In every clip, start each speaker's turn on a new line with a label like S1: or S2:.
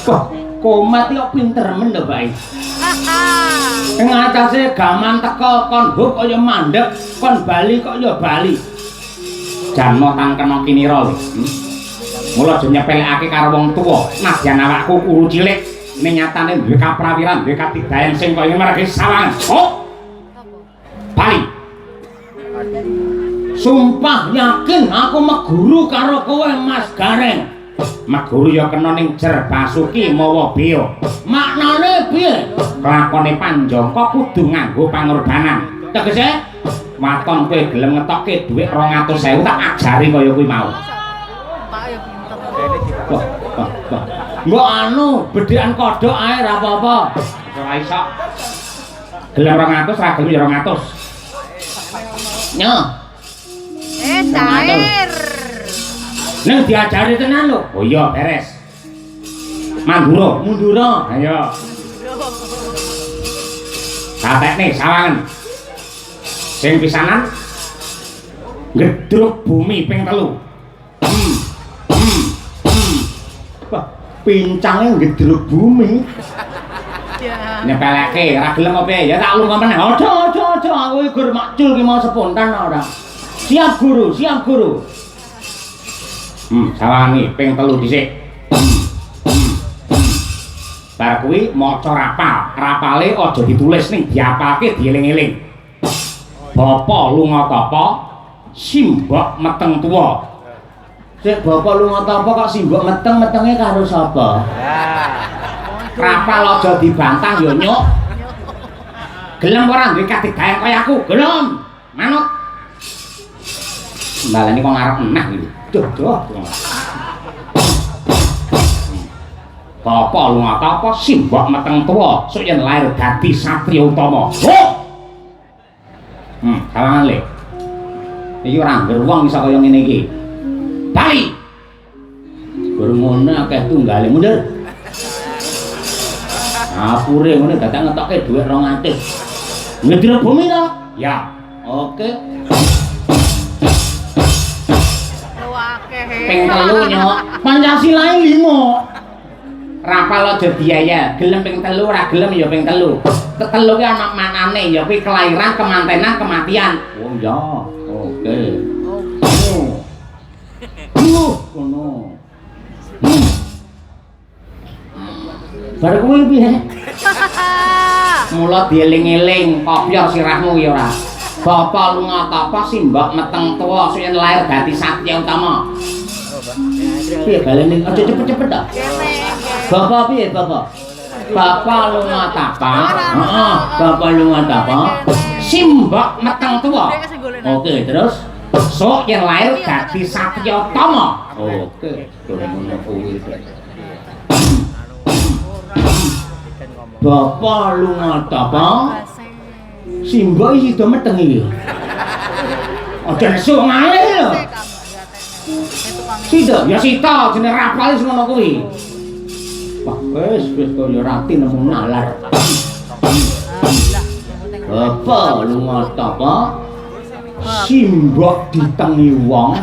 S1: Wah, komat kok pinter men lho, Pak. Ing atase gaman teka kon huk kaya mandeg, kon bali kok ya bali. Janmo tang kena kinira lho. Mula aja nyepelekake karo wong tuwa. Nadyan awakku kuru cilik, ning nyatane duwe kaprawiran, duwe katidayan sing kaya mergi sawangan. Oh. Bali. Sumpah yakin aku meguru karo kowe Mas Gareng. Meguru ya kena ning jer Basuki mawa Beo. Maknane piye? Lakone Panjangka kudu nganggo pangorbanan. Tegese waton kowe gelem ngetokke dhuwit 200.000 tak ajari kaya kuwi mau. Mbok anu bedhekan kodhok ae ra apa-apa. Ora iso. Gelem 200 ra gelem ya 200. Nyo.
S2: Cair.
S1: Neng diajari tenan lho. Oh iya beres. Mandura. Ayo. Satekne sawangan. Sing pisanan ngedruk bumi ping 3. Wah, pincange ngedruk bumi. Nyepeleke, ora gelem apa ya tak lunga meneh. Aja aku iki gur makcul ki mau spontan ora. Siap guru. Sawangi ping 3 dhisik. Bar kuwi maca rapale aja ditulis ning diapalke dieling-eling. Bapa lunga tapa, simbok meteng tuwa. Sik bapa lunga tapa kok simbok meteng-metenge karo sapa? Rapal aja dibantah ya nyuk. Gelem ora duwe katidayan kaya aku? Gelem. Manut. Mbalane kok ngarep meneh iki. Duh. Bapa lunga tapa, simbok meteng tuwa, sok yen lair dadi satriya utama. Sawangan le. Iki ora ngger wong iso kaya ngene iki. Bali. Gur ngono akeh tunggale mundur. Apure ngene dadak ngetokke dhuwit 200. Ngedruk bumi to? Ya. Oke. Ping 3 nyok. Pancasilae 5. Rapal aja biaya, gelem ping 3 ora gelem ya ping 3. Ketelu ki ana manane ya kuwi kelahiran, kemantenan, kematian. Oh iya. Oke. Ngono. Bar kuwi piye? Mula dieling-eling kopyor sirahmu ya ora. Bapa lunga tapa simbok meteng tuwa yen lair dadi satriya utama. Piye balene aja cepet-cepet ta? Bapak piye bapak? Bapak lunga tapa. Heeh, bapak lunga tapa. Simbok meteng tuwa. Oke, terus sok yen lair dadi satriya utama. Oke, ngono kuwi. Bapak lunga tapa. Simbok iki do meteng iki. Aja nesu ngae lho. Sida, ya sita jenenge rapal wis ngono kuwi. Wah, wis kaya rati nemu nalar. Bapak lunga tapa. Simbok ditengi wong.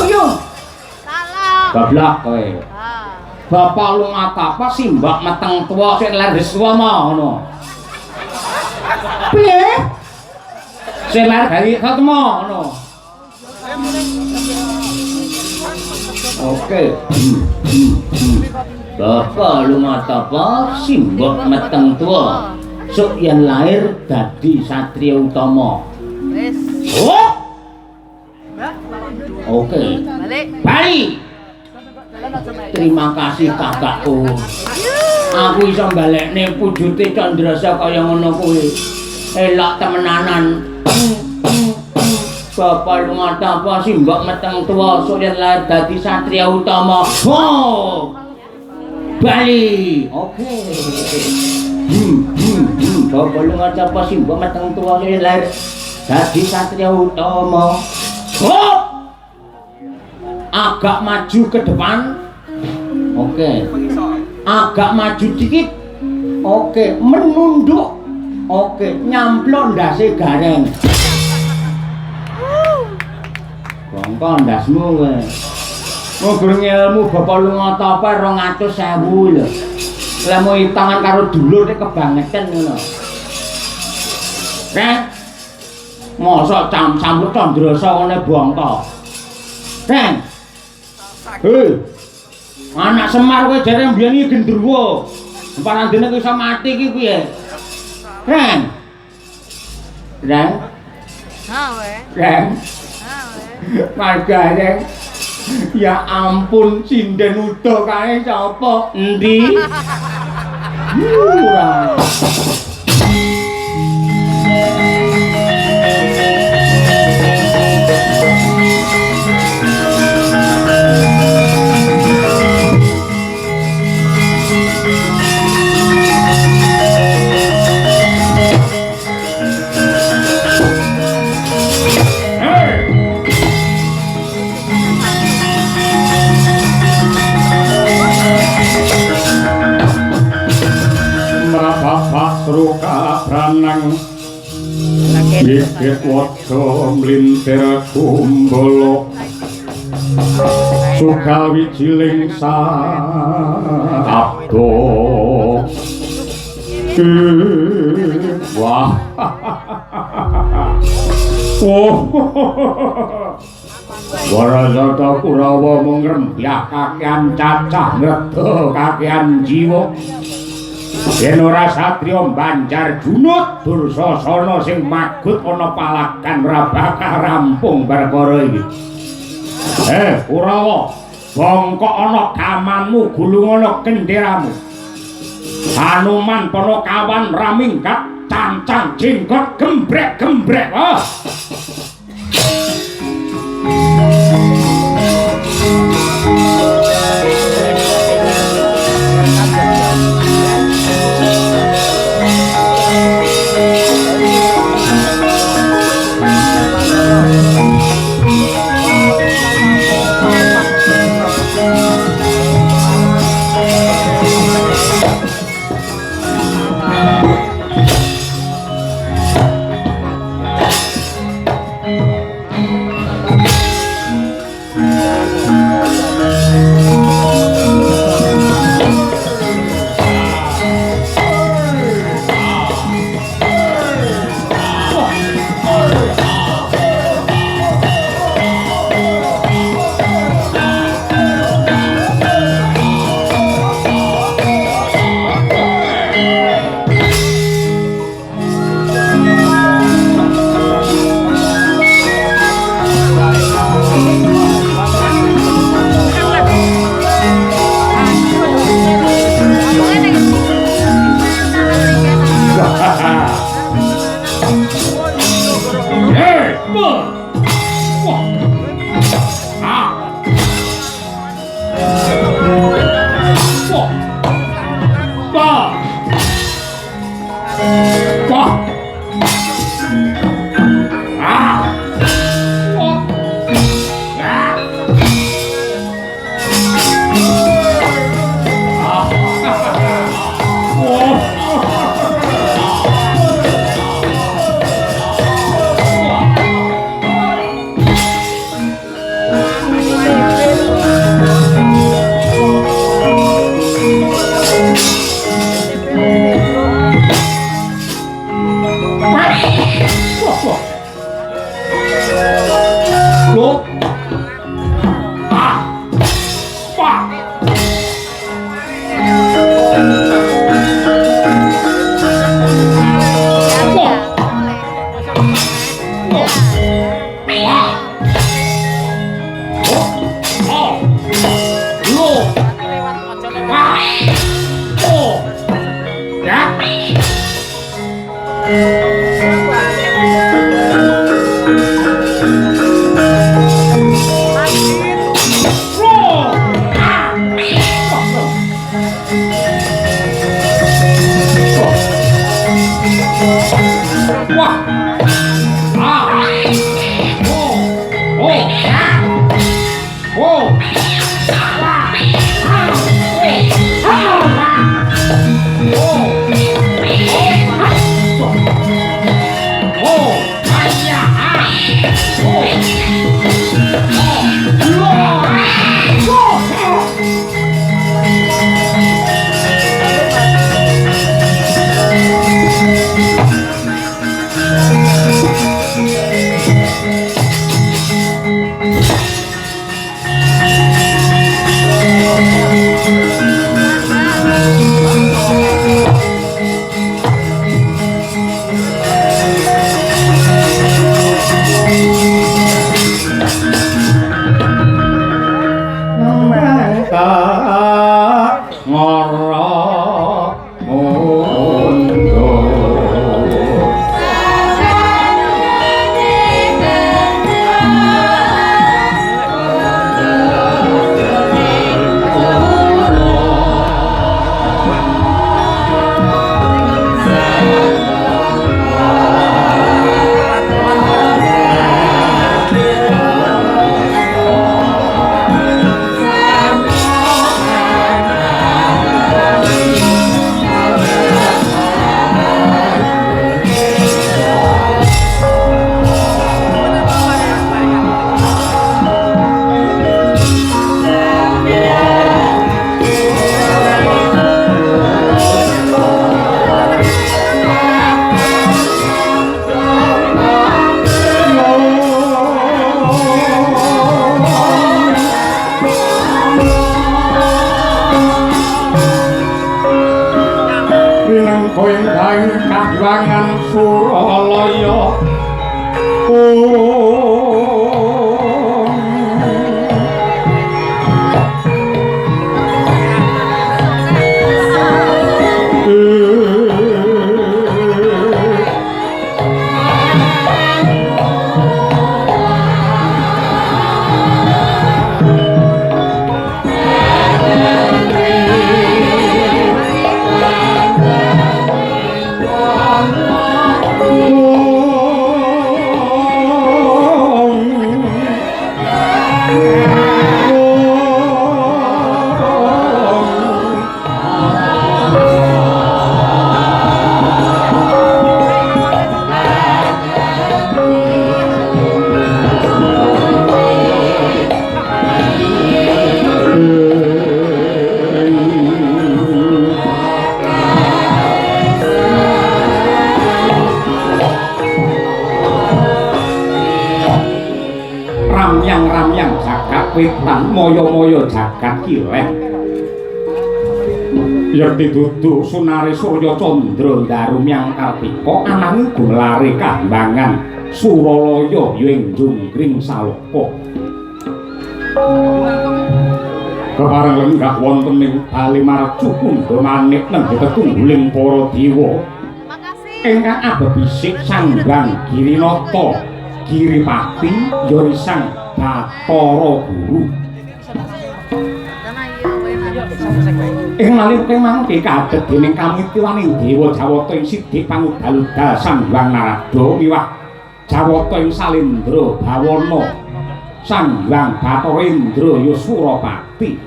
S1: Yo. Salah. Goblok kowe. Bapak lunga tapa simbok meteng tuwa sing lair tuwa ngono. Piye? Sing lair dari ketemu ngono. Oke. Bapak lunga tapa simbok meteng tuwa sok yen lair dadi satriya utama. Wis. Oh. Oke. Bali. Terima kasih kakakku. Aku iso balekne wujute Candrasa kaya ngono kuwi. Elok temenanan. Bapak lunga tapa simbok meteng tuwa sok yen lair dadi satriya utama. Oh. Bali. Oke. Bapak lunga tapa simbok meteng tuwa sok yen lair dadi satriya utama. Oh. Agak maju ke depan. Oke. Agak maju dikit. Oke, menunduk. Oke, nyamplok ndase Gareng. Bongko ndasmu kowe. Ngobrol ilmu bapak lunga apa 200.000 lho. Lah mau tangan karo dulur nek kebangetan ngono. Rek. Mosok campur Candrasa ngene bongko. Rek. Hei. Anak Semar kowe jare mbiyen iki gendruwo. Parandene kowe iso mati iki piye? Rek. Rek.
S2: Ha weh.
S1: Rek.
S2: Ha weh.
S1: Margane. Ya ampun, sinden udo kae sapa? Endi? Ora. Sruka pranang Bibit waca mlintir kumbala Sukawi ciling sabdo Wah Warasata Kurawa mung ngrembyak kakean cacah ngreda kakean jiwa yen ora satriya Banjar Junut Dursasana sing magut ana palagan ora bakal rampung perkara iki. Kurawa, bongkok ana gamanmu, gulung ana kenderamu. Hanuman Panakawan ramingkat cancang jenggot gembrek-gembrek.
S3: Koindang Kadwangan Suralaya ramyang jagat wetan moyo-moyo jagat kilek yen dituduh sunare Surya Candra darumyang Kartika ananging gumlare Kambangan Suralaya ing Jungkring Saloka kepareng lenggah wonten ing Balimaraju Kundha Manik nembe tetungguling para dewa ingkang abebisik Sanggang Girinata Giripati Yorisang Bathara Guru ing malih mangke kadhet dening kamitiwaning dewa Jawata ing Sidik Pangudaludal Sanghyang Narada miwah Jawata ing Salendra Bawana Sanghyang Bathara Indra Yusurapati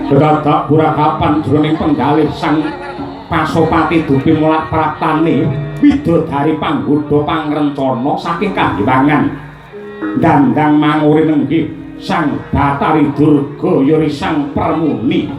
S3: kedadak burakapan jroning penggalih Sang Pasopati dupi mulak pratane widodari panggoda pangrencana saking Kahyangan dandang manguri nenggih Sang Batari Durga yori Sang Permuni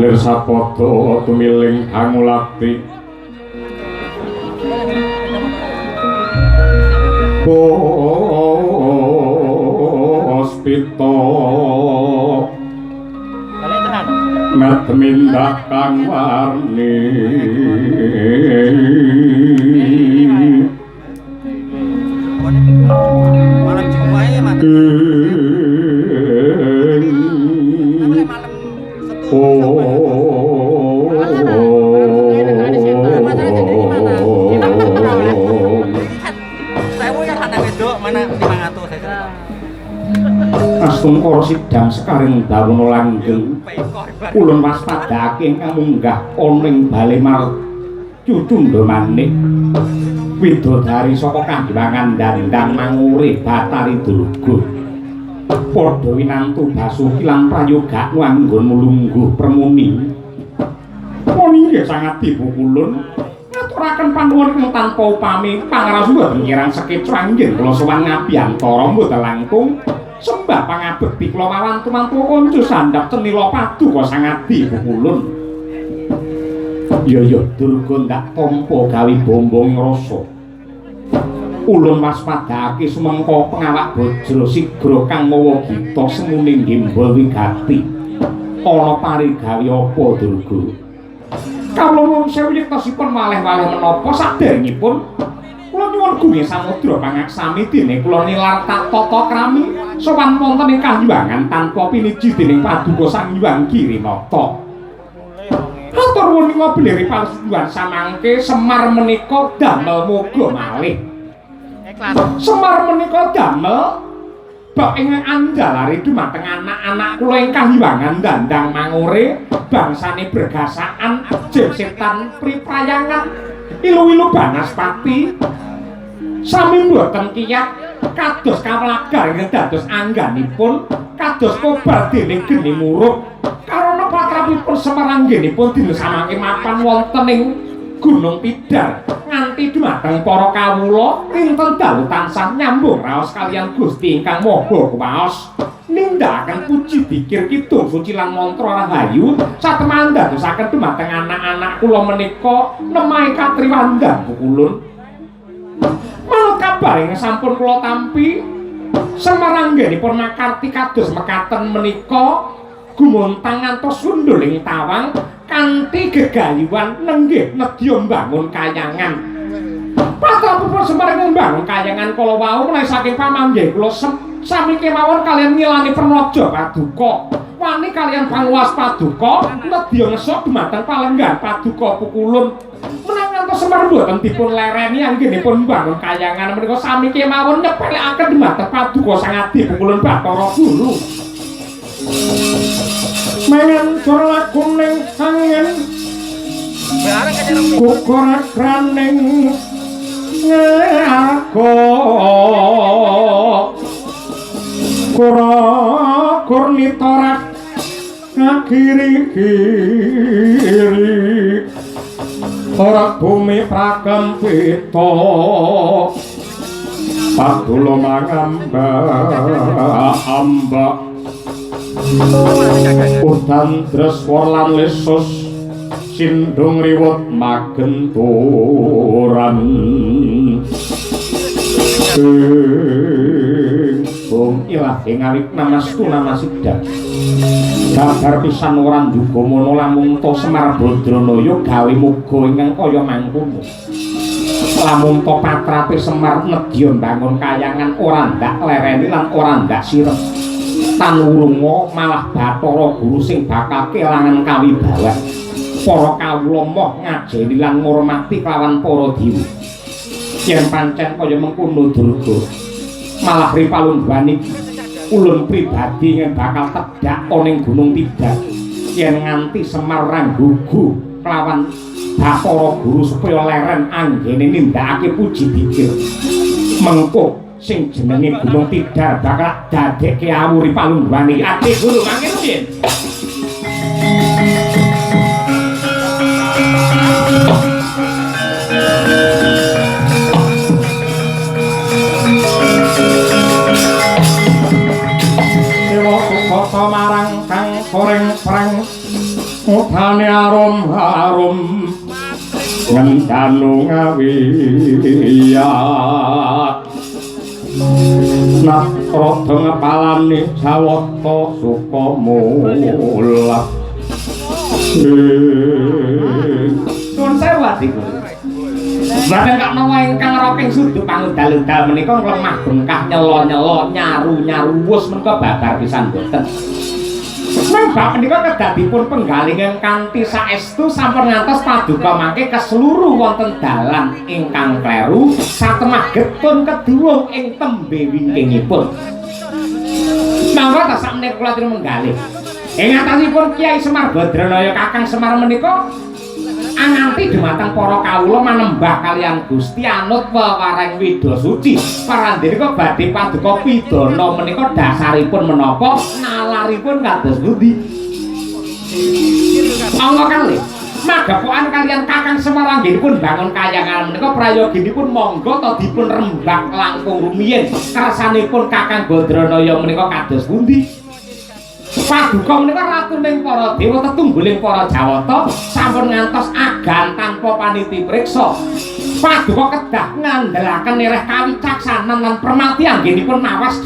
S3: lir sapada tumiling Angulati Puspita Matmindak kang warni
S4: malam Jumat malam
S3: Astungkara sidang sekaring dawana langgeng ulun waspadake ingkang munggah ana ing Balimaraju Cundha Manik widodari saka Kahyangan dandang manguri Batari Durga padha winantu Basuki lan prayoga nganggon mulungguh Permuni pun inggih sangat ibu kulun ngaturaken panuwun ingkang tanpa upami pangrasu kirang sekecwang inggih kula sowan ngabiyantara mboten langkung sembah pangabekti kula mawan tumantu kanca sandhap cenila padu kok sangadi ibu kulun ya Durga ndak tampa gawe bombong rasa ulun waspadake sumengko pengawak bajra sigra kang mawa gita semuning gimbal wigati ana parigawe apa Durga kawula nuwun sewu yektosipun malih-malih menapa saderengipun kula nyuwun Menggungi samudra pangaksami dene kula nilar tak tata krami sowan wonten ing kahyuwangan tanpa piniji dening Paduka Sang Hyang Girinata. Atur nuwun ngobleri palsuwan samangke Semar menika damel muga malih. Semar menika damel bab ing andalari dumateng anak-anak kula ing kahyuwangan dandang mangore bangsane bergasaan jesetan priprayangan ilu-ilu Banaspati sami mboten kiyat kados kawelagar ingkang dados angganipun kados kobar dening geni murub karana patrapipun Semar anggenipun dinesamake mapan wonten ing Gunung Tidar nganti dumateng para kawula rinten dalu tansah nyambung raos kaliyan Gusti ingkang Maha Kuwaos nindakaken puji dikir kidung suci lan mantra rahayu satemah dadosaken dumateng anak-anak kula menika nemahe katriwandang pukulun. Manut kabar ingkang sampun kula tampi Semar anggenipun makarti kados mekaten menika gumontang ngantos sundul ing tawang kanthi gegayuhan nenggih nedya mbangun kayangan. Patrapipun Semar mbangun kayangan kala wau menawi saking pamanggih kula sami kemawon kaliyan ngilani Pernaja Paduka. Wani kaliyan panguwas Paduka nedya ngesuk dumateng palenggan Paduka Pukulun. Menawi ngantos Semar mboten dipun lereni anggenipun mbangun kayangan menika sami kemawon nyepelekaken dumateng Paduka Sang Adi Pukulun Bathara Guru. Mangan cara kuning angin kukur kraning ngako kura kurnitorak ngakiri-kiri ora bumi prakempita padula mangamba udan dreswar lan lesus sindung riwut magenturan bung ilah ngawik namastu namasida kabar pisan ora nduga mono lamun to Semar Badranaya gawe muga ingkang kaya mangkono lamun to patrape Semar nedya mbangun kayangan ora ndak lereni lan ora ndak sirep tan urunga malah Bathara Guru sing bakal kelangan kawibawa para kawula moh ngajeni lan ngurmati kelawan para dewa yen pancen kaya mengkono durga malah ripalundhani ulun pribadi yen bakal tedhak ana ing Gunung Tidar yen nganti Semar ranggugu kelawan Bathara Guru supaya leren anggene nindakake puji dikir mengko sing jenenge Gunung Tidar bakal dadekke awuri palungguhane ati guru mangke piye Dewa Sukata marang kang koreng perang utane arum-arum ngendanu ngawiyat nak rada ngepalani Jawata Sukamula Nuwun sewu Adi Guru. Badhe kok menawa ingkang roking sudu pangudal-udal menika lemah bengkah nyelo-nyelo nyaru-nyaru wus menika babar pisan boten. Nembak menika kedadipun penggalingen kanthi saestu sampun ngantos Paduka mangke keseluruh wonten dalan ingkang kleru satemah getun keduwung ing tembe wingkingipun. Mangga ta sakmenika kula aturi menggalih. Ing atasipun Kyai Semar Badranaya Kakang Semar menika anganti dumateng para kawula manembah kaliyan Gusti anut wewareng Wida Suci. Parandhenika badhe Paduka pidana menika dasaripun menapa nalaripun kados pundi? Angga kalih magapokan kaliyan Kakang Semar anggenipun bangun kayangan menika prayoginipun monggo ta dipun rembak langkung rumiyin kersanipun Kakang Badranaya menika kados pundi? Paduka menika ratuning para dewa tetungguling para Jawata sampun ngantos agan tanpa paniti priksa. Paduka kedah ngandelaken nireh kawicaksanan lan permati anggenipun mawas.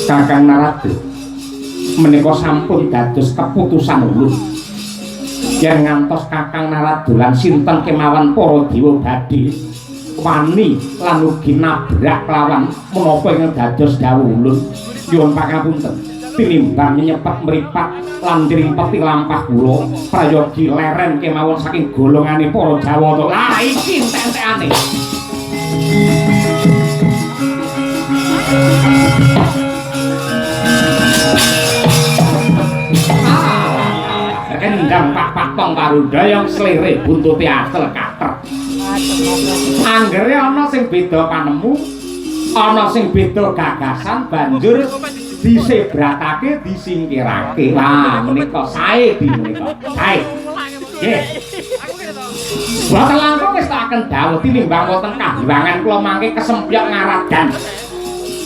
S3: Kakang Narada menika sampun dados keputusan ulun. Yen ngantos Kakang Narada lan sinten kemawon para dewa badhe wani lan ugi nabrak lawan menapa ingkang dados dawuh ulun nyuwun pangapunten tinimbang nyepet mripat lan ngrimpeti lampah kula prayogi leren kemawon saking golongane para Jawata. Lah iki entek-entekane. Kendang Pak Patong karo dayang slere buntuti asel kater. Anggere ana sing beda panemu, ana sing beda gagasan banjur disebratake disingkirake. Lah menika sae di menika. Sae. Nggih. Boten langkung wis tak aken dawuh tinimbang wonten kahiwangan kula mangke kesempyok ngaradan.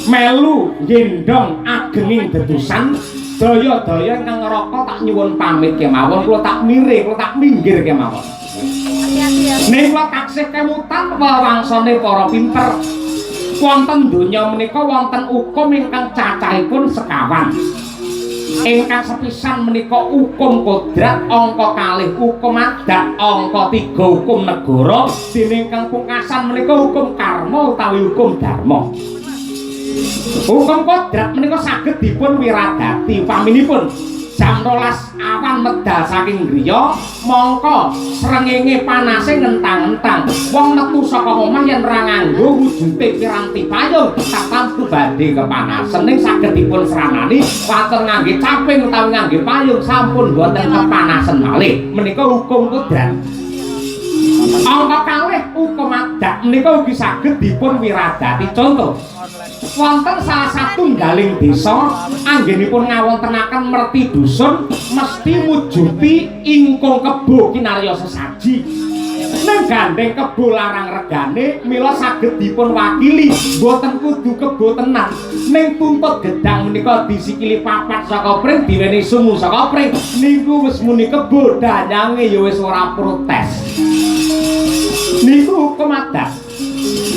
S3: Melu gendong agenging dedusan daya-daya kang ngeroko tak nyuwun pamit kemawon kula tak mirih kula tak minggir kemawon. Ning kula taksih kemutan wawangsane para pinter. Wonten donya menika wonten hukum ingkang cacahipun sekawan. Ingkang sepisan menika hukum kodrat angka kalih, hukum adat angka 3, hukum negara, dene ingkang pungkasan menika hukum karma utawi hukum dharma. Hukum kodrat menika saged dipun wiradati paminipun jam 12 awan medal saking griya mongko srengenge panase ngentang-entang wong metu saka omah yen ora nganggo wujute piranti payung tamtu badhe kepanasen ning saged dipun sranani waten ngangge caping utawi ngangge payung sampun boten kepanasen malih menika hukum kodrat. Angka kalih hukum adat menika ugi saged dipun wiradati contoh wonten salah satunggaling desa anggenipun ngawontenaken merti dusun mesti mujuti ingkung kebo kinarya sesaji nang gandeng kebo larang regane mila saged dipun wakili boten kudu kebo tenan ning tuntut gedang menika disikili papat saka pring diweni sungu saka pring niku wis muni kebo danyange ya wis ora protes niku hukum adat.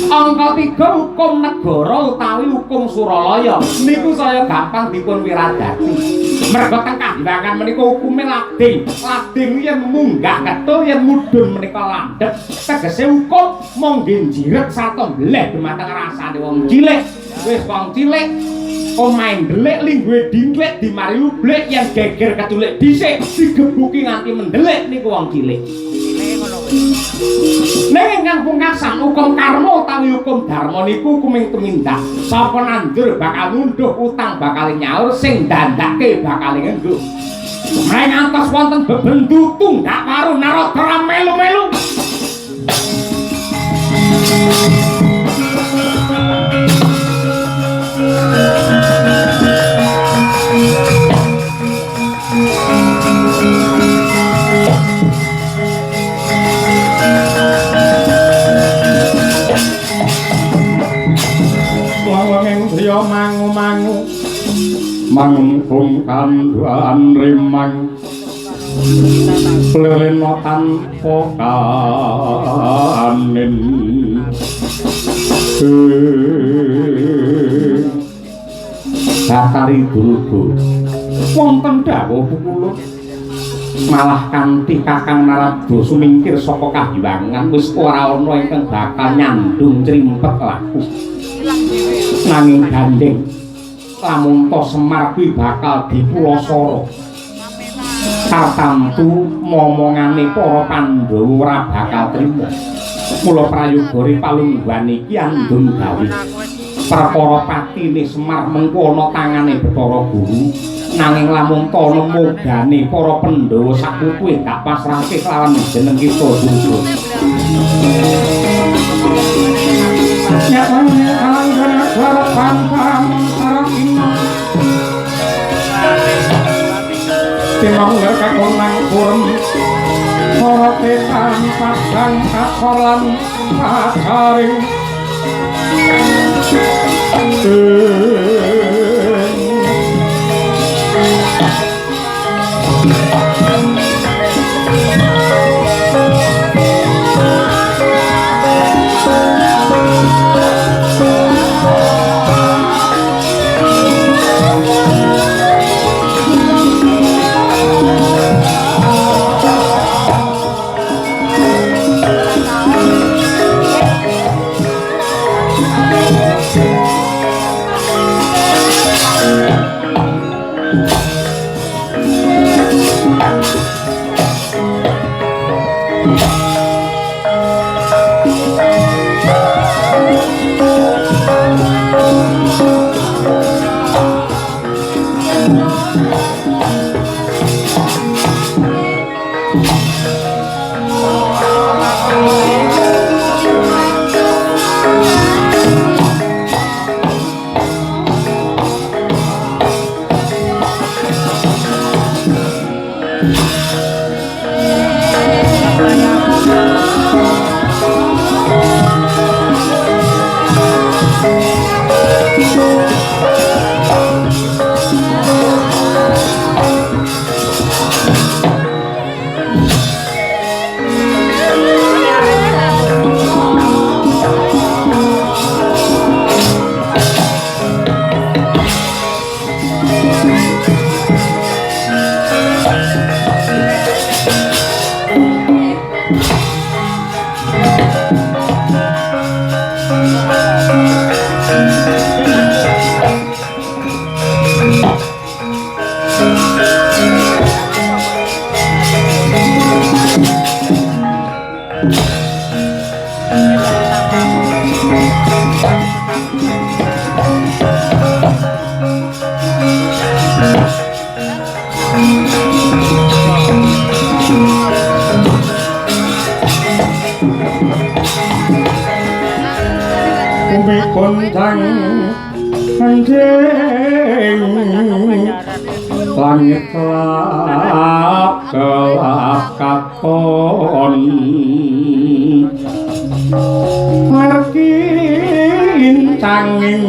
S3: Angka 3 hukum negara utawi hukum Suralaya niku saya gampang dipun wiradati. Merga teng kahiwangan menika hukume lading. Lading yen munggah ketul yen mudhun menika landhep. Tegese hukum mung njiret sarta mbleh dumateng rasane wong cilik. Wis wong cilik omahe ndelik lingguhe dingklik dimari ublik yen geger ketulik dhisik digebuki nganti mendelik niku wong cilik. Ning ingkang pungkasan hukum karma utawi hukum dharma niku hukuming tumindak. Sapa nandur bakal ngunduh utang bakal nyaur sing dandake bakal ngenggo. Mreng antos wonten bebendu tunggak karo Narada melu-melu. Mangu-mangu mangkung kanduan rimang leleno tanpa kanin Batari Durga wonten dawuh kula malah kanthi Kakang Narada sumingkir saka kahiwangan wis ora ana ingkang bakal nyandung crimpet laku nanging gandeng lamun to Semar kuwi bakal dipulosara tartamtu momongane para Pandhawa ora bakal trima mula prayogane palungguhan iki andung gawe perkara patine Semar mengko ana tangane Bathara Guru nanging lamun to nemogane para Pandhawa sakukuhe gak pasrahke kelawan jeneng kita Durga Timang kakon kurem ora tekan padang kasolan pacaring Kontang anjing langit gelap kakon merkin canging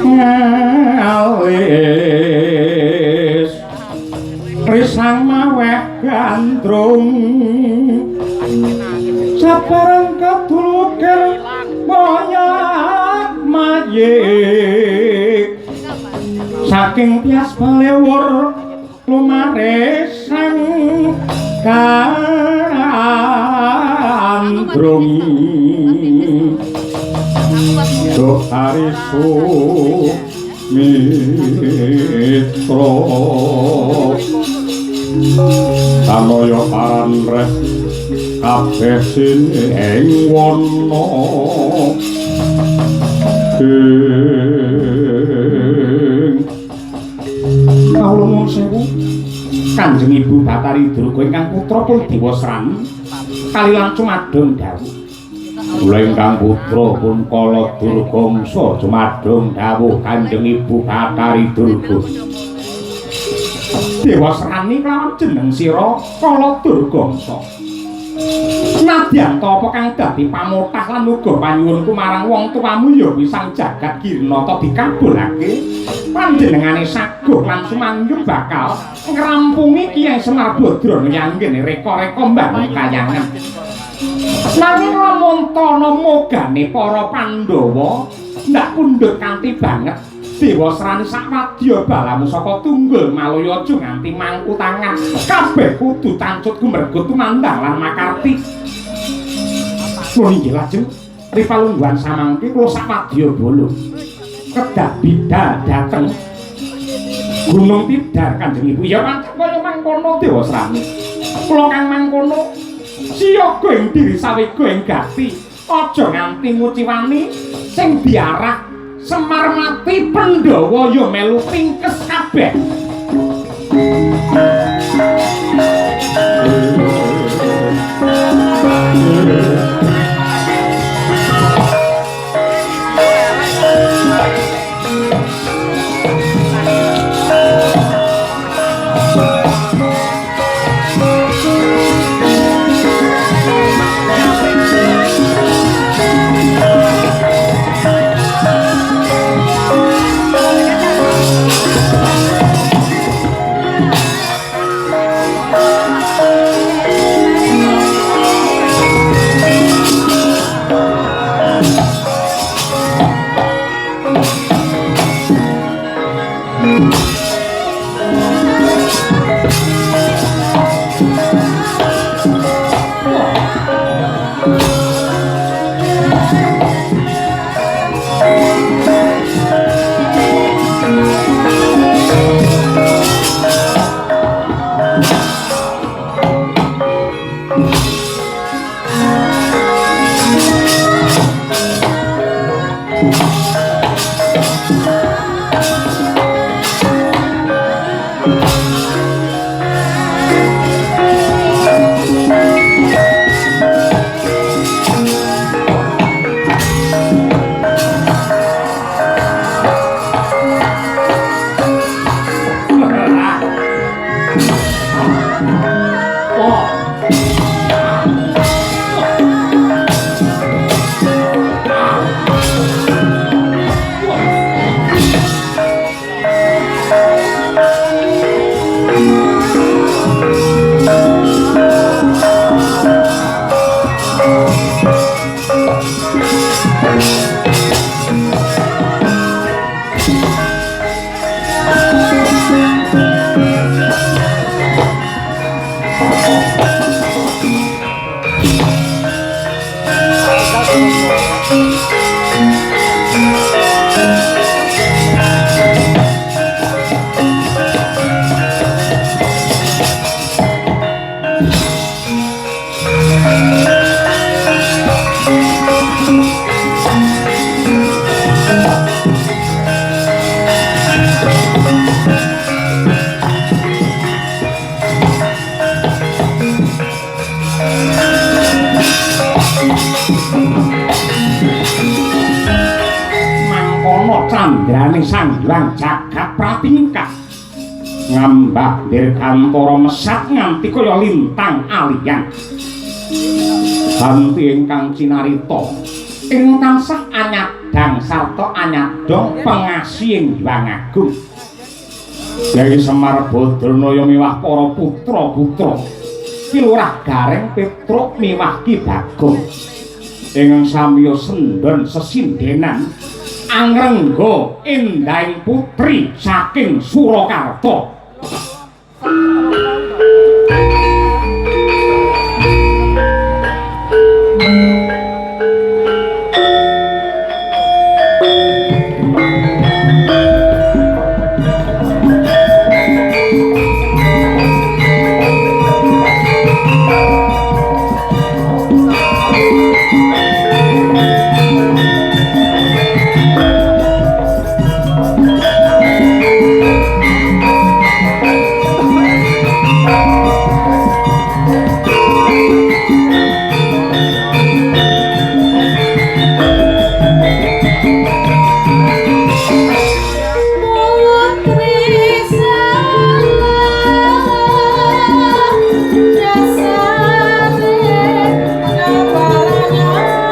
S3: ngalis risang maweh gandrung sabareng ketuluker moyak mayik saking tias balewur lumaresang gandrung do harisu mitra samaya panreh kabeh sing ing wana kawula sewu Kanjeng Ibu Bathari Durga ingkang putra pun Dewasrani kaliyan cumadhong dawuh kula ingkang putra pun Kala Durgamsa cumadhong dawuh Kanjeng Ibu Bathari Durga Dewasrani kelawan jeneng sira Kala Durgamsa nadyan ta apa kang dadi pamutah lan uga panyuwunku marang wong tuamu ya wisang jagat Kirnata dikabulake panjenengane saguh lan sumangyup bakal ngrampungi Kyai Semar Badrana yanggene reka-reka mbangun kayangan nanging lamun tana mogane para Pandhawa ndak pundhut kanthi banget Dewasrani sakwadya balamu saka Tunggul Malaya aja nganti mangku tangan kabeh kudu tancut gumergut tumandang lan makarti kula inggih lajeng ripalungguhan samangke kula sakwadya bala kedah bidal dateng Gunung Tidar Kanjeng Ibu ya pancen kaya mangkono Dewasrani kula kang mangkono siyaga ing diri sawega ing gati aja nganti nguciwani sing diarah Semar mati Pandhawa ya melu pingkes kabeh. pandraning Sang Hyang Jagat Pratingkah ngambah dirgantara mesat nganti kaya lintang aliyan kanthi ingkang cinarita ing tansah anyadang sarta anyadong pengasih Hyang Agung Kyai Semar Badranaya miwah para putra-putra Kilurah Gareng Petruk miwah Ki Bagong ing samya sendhon sesindenan angrengga endahing putri saking Surakarta
S5: Dasare ngabaranya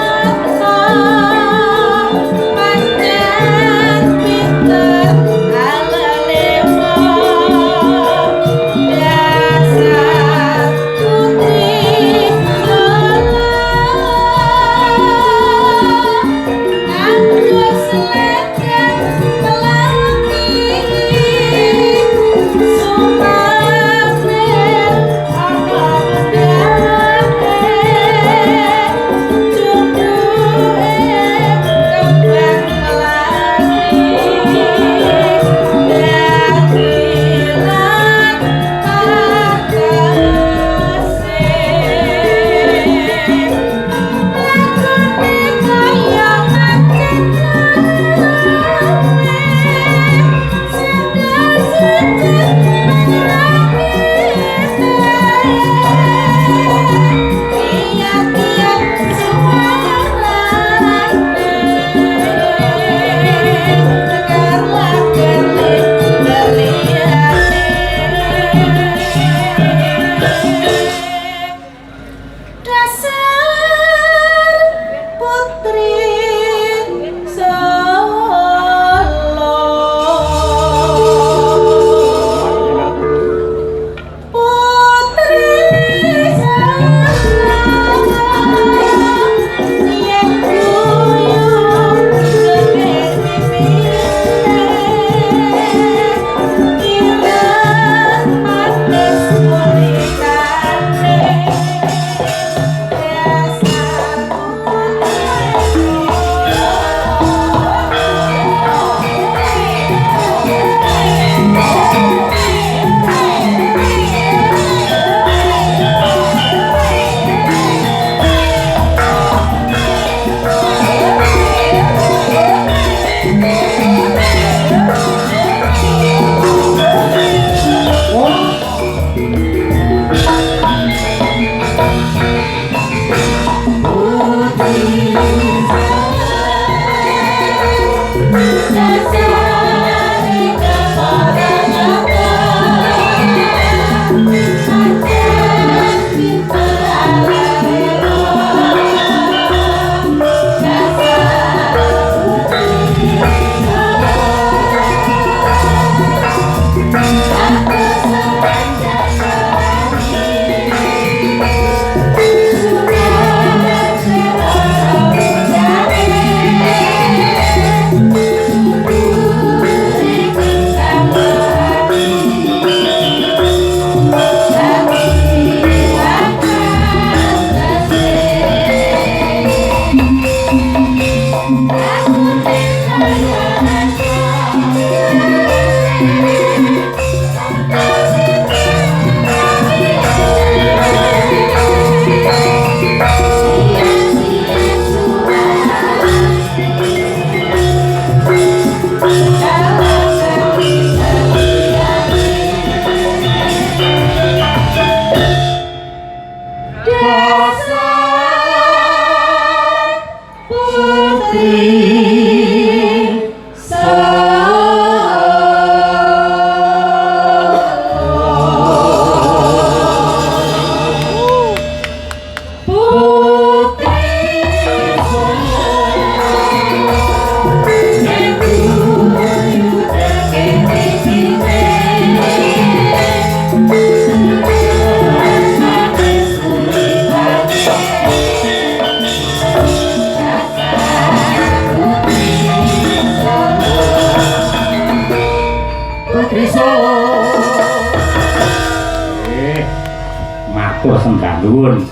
S3: Nuwun.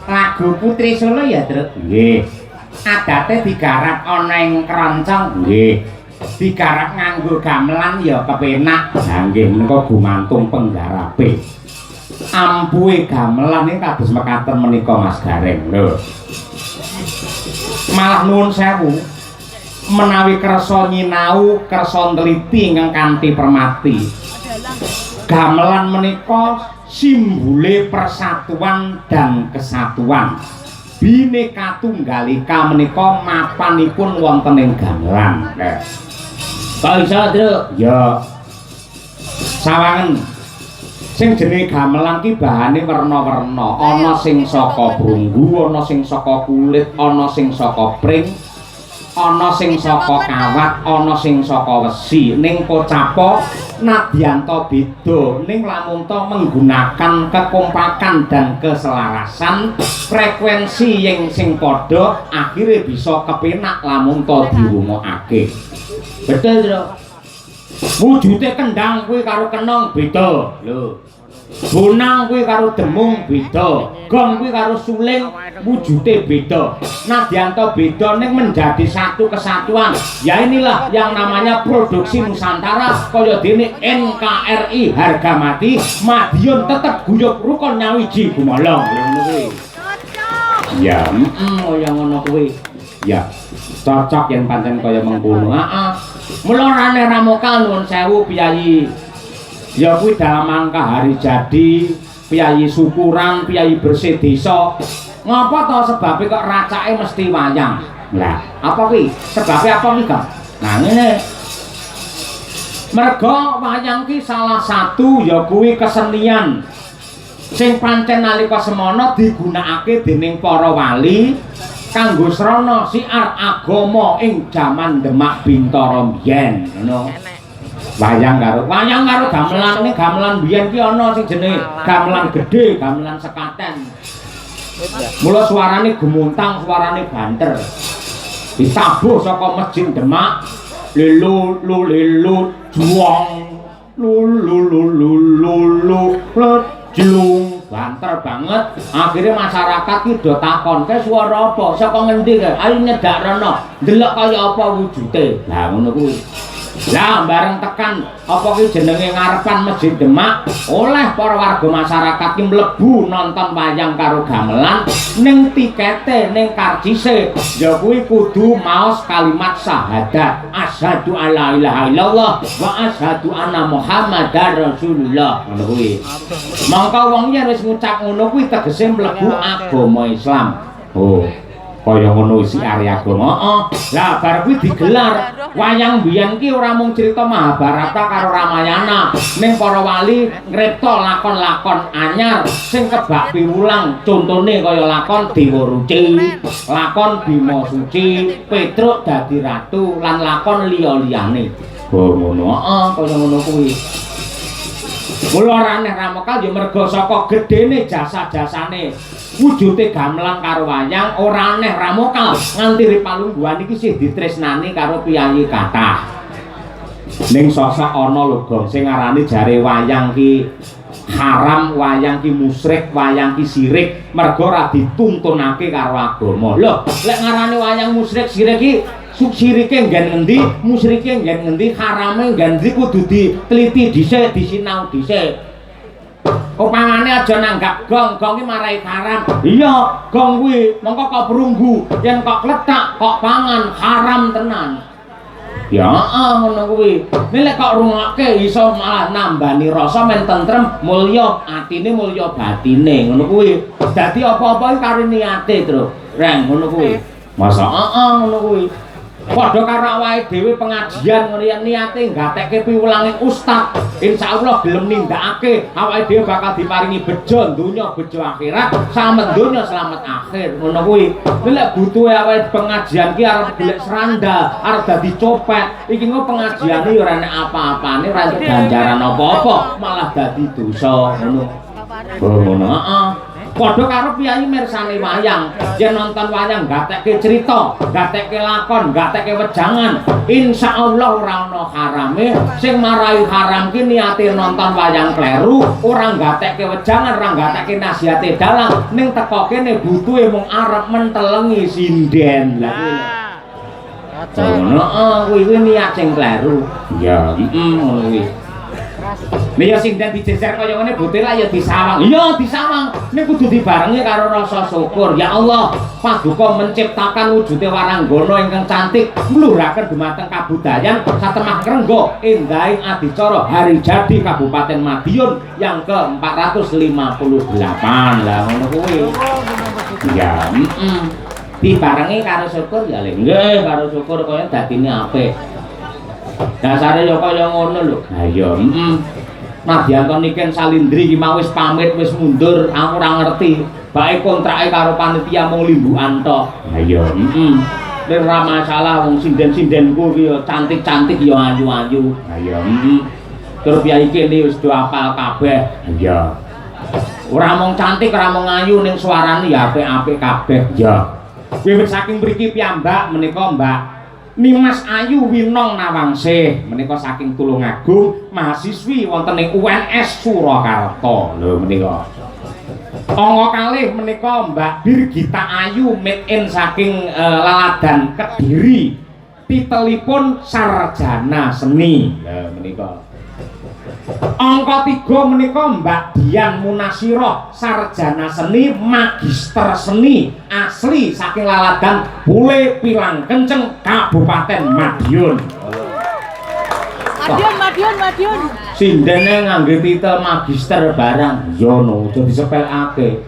S1: Lagu Putri Solo ya, Truk?
S3: Nggih.
S1: Adate digarap ana ing kroncong.
S3: Nggih.
S1: Digarap nganggo gamelan ya kepenak.
S3: Lah nggih menika gumantung penggarape.
S1: Ampuhe gamelan iki kados mekaten menika Mas Gareng.
S3: Lho.
S1: Malah nuwun sewu. Menawi kersa nyinau, kersa nteliti ingkang kanthi permati. Gamelan menika simbole persatuan dan kesatuan. Bineka Tunggal Ika menika mapanipun wonten ing gamelan. Kok iso, Truk?
S3: Ya.
S1: Sawangen. Sing jenenge gamelan ki bahane werna-werna. Ana sing saka brunggu, ana sing saka kulit, ana sing saka pring, ana sing saka kawat, ana sing saka wesi. Ning kocapa nadyanto beda, ning lamun to menggunakan kekompakan dan keselarasan, frekuensi yang sing padha akhirnya bisa kepenak lamun to dirungokake. Betul, Truk? Wujude kendang kuwi karo kenong beda. Lho. Bonang kuwi karo demung beda. Gong kuwi karo suling wujude beda. Nadyanto beda ning menjadi satu kesatuan. Ya inilah yang namanya produksi Nusantara kaya dene NKRI harga mati, Madiun tetep guyub rukun nyawiji gumolong. Lha ngono kuwi.
S3: Ya,
S1: Kaya ngono kuwi.
S3: ya. Cocok yang pancen kaya mengkono.
S1: Heeh. Mula rane Ramokal nuwun sewu piyayi. Ya kuwi dalam rangka hari jadi, piyayi syukuran, piyayi bersih desa. Ngapa to sebabe kok racake mesti wayang? Lah, apa kuwi? Sebabe apa kuwi, Kang? Nah, ngene. Merga wayang ki salah satu ya kuwi kesenian sing pancen nalika semana digunakake dening para wali kanggo srana siar agama ing jaman Demak Bintara biyen ngono. Wayang karo gamelan ini gamelan biyen ki ana sing jenenge gamelan gedhe, gamelan sekaten. Mula suarane gemuntang, suarane banter. Ditabuh saka Masjid Demak, lelu lelu juang lulu jelung banter banget. Akhirnya masyarakat ki do takon, "Ke swara apa? Saka ngendi ke? Ayo nyedak rono. Delok kaya apa wujude." Lah ngono kuwi. Lah bareng tekan apa ki jenenge ngarepan Masjid Demak, oleh para warga masyarakat ki mlebu nonton wayang karo gamelan ning tikete ning karcise ya kuwi kudu maos kalimat syahadat asyhadu alla ilaha illallah wa asyhadu anna muhammadar rasulullah ngono kuwi. Mangka wong yen wis ngucap ngono kuwi tegese mlebu agama Islam. Oh, kaya ngono isi area agama. Heeh. Lah bar kuwi digelar wayang biyen ki ora mung cerita Mahabharata karo Ramayana, ning para wali ngripta lakon-lakon anyar sing kebak piwulang. Contone kaya lakon Dewa Ruci, lakon Bima Suci, Petruk dadi ratu lan lakon liya-liyane. Oh ngono. Heeh, kaya ngono kuwi. Mula raneh Ramokal ya merga saka gedene jasa-jasane wujude gamelan karo wayang ora aneh Ramokal nganti Ripalungguhan iki sih ditresnani karo piyayi kathah. Ning sosok ana lho Gong sing ngarani jare wayang ki haram, wayang ki musyrik, wayang ki sirik merga ora dituntunake karo agama. Lho, lek ngarani wayang musyrik sirik ki sirike nggen ngendi, musyrike nggen ngendi, harame nggen ngendi kudu diteliti dhisik, disinau dhisik. Upamane aja nanggap gong ki marai haram. Iya, gong kuwi mengko kok perunggu, yen kok kletak, kok pangan haram tenan. Ya, ngono kuwi. Nek kok rungokke iso malah nambani rasa men tentrem, mulya atine, mulya batine, ngono kuwi. Dadi apa-apa iki karo niate, Tru. Reng ngono kuwi. Masa ngono kuwi. Padha karo awake dhewe pengajian ngriyen niate nggatekke piwulange ustaz. Insyaallah gelem nindakake awake dhewe bakal diparingi bejo donya bejo akhirat, slamet donya slamet akhir. Ngono kuwi. Nek butuhe awake pengajian ki arep golek seranda, arep dadi copet. Iki engko pengajiane ya ora nek apa-apane, ora entuk ganjaran apa-apa, malah dadi dosa ngono. Oh ngono. Padha karo piyayi mirsani wayang, yen nonton wayang gatekke crita, gatekke lakon, gatekke wejangan, insyaallah ora ana harame. Sing marai haram ki niate nonton wayang kleru, ora gatekke wejangan, ora gatekke nasihate dalang, ning teko kene butuhe mung arep mentelengi sinden. Lah kuwi kuwi niat sing kleru.
S3: Ya,
S1: Ngono kuwi. Nek ya sinden dijejer kaya ngene butuhe lah ya disawang. Iya disawang. Nek kudu dibarengi karo rasa syukur. Ya Allah, paduka menciptakan wujude waranggana ingkang cantik, mluraken dumateng kabudayan satemah Krenggo, endahing adicara hari jadi Kabupaten Madiun yang ke-458. Lah ngono kuwi. Ya, dibarengi karo syukur ya le. Nggih, karo syukur kaya dadine apik. Dasare ya kaya ngono lho. Ha iya, Madianto Niken Salindri iki mau wis pamit, wis mundur, aku ora ngerti. Bae kontrake karo panitia mung limbukan tok.
S3: Ha iya,
S1: Nek ora masalah wong sinden-sindenku iki ya cantik-cantik ya ayu-ayu.
S3: ha iya,
S1: Terus piye iki wis do apal kabeh.
S3: ha iya,
S1: Ora mung cantik, ora mung ayu ning suarane ya apik-apik kabeh.
S3: ya.
S1: Wiwit saking mriki piyambak menika Mbak Nimas Ayu Winong Nawangsih menika saking Tulungagung, mahasiswi wonten ing UNS Surakarta. Lho menika. Angka kalih menika Mbak Birgita Ayu made in saking Laladan Kediri. Titelipun sarjana seni. Lah menika. Angka 3 menika Mbak Dian Munasiroh sarjana seni magister seni asli saking Laladan Bule Pilang Kenceng Kabupaten Madiun.
S2: Madiun.
S1: Sindene ngangge titel magister barang. Ya no, aja disepelake.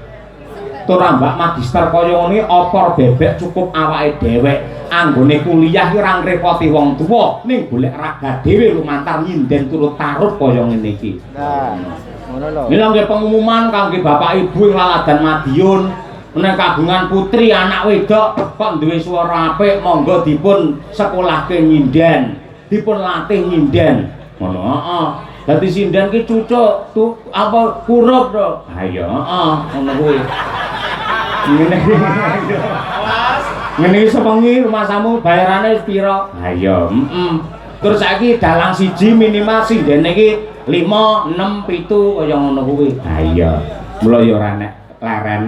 S1: Ora Mbak magister kaya ngene opor bebek cukup awake dhewek. Anggone kuliah ki ora ngrepoti wong tuwa, ning golek raga dhewe lumantar nyinden turut tarut kaya ngene iki.
S4: Nah, ngono lho.
S1: Ini nggih pengumuman kangge Bapak Ibu ing Laladan Madiun, menawi kagungan putri anak wedok kok duwe swara apik, monggo dipun sekolahke nyinden, dipun latih nyinden. Ngono, heeh. Dadi sinden ki cucuk apa kurup to. Ha iya, heeh, ngono kuwi. Ngene iki. Ngene iki sewengi rumah samu bayarane pira? Ha iya, Terus saiki dalang siji minimal sindene iki 5, 6, 7 kaya ngono kuwi.
S3: Ha iya. Mula ya ora nek leren